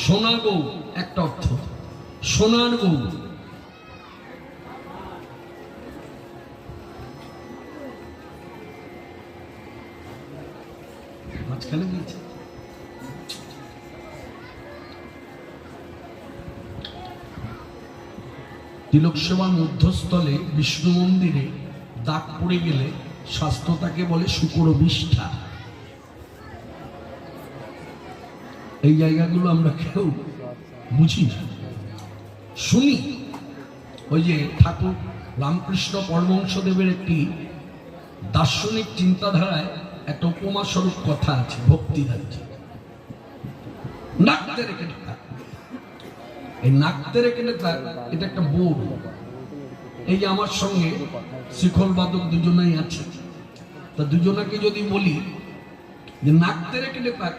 সোনা গৌ একটা অর্থ, সোনার গৌ। মাঝখানে দিয়েছে। তিলক সেবা মধ্যস্থলে বিষ্ণু মন্দিরে দাগ পড়ে গেলে শাস্ত্র তাকে বলে শুকর বিষ্ঠা। এই জায়গাগুলো আমরা কেউ বুঝি না, শুনি। ওই যে ঠাকুর রামকৃষ্ণ পরমহংসদেবের একটি দার্শনিক চিন্তাধারায় একটা উপমা স্বরূপ কথা আছে, ভক্তি রাজ্যে। নাকতে রেখে থাক, এই নাকতে রেখে থাক, এটা একটা বোর্ড। এই যে আমার সঙ্গে শিখল বাদক দুজনেই আছে, তা দুজনাকে যদি বলি যে নাকতে রেখে থাক,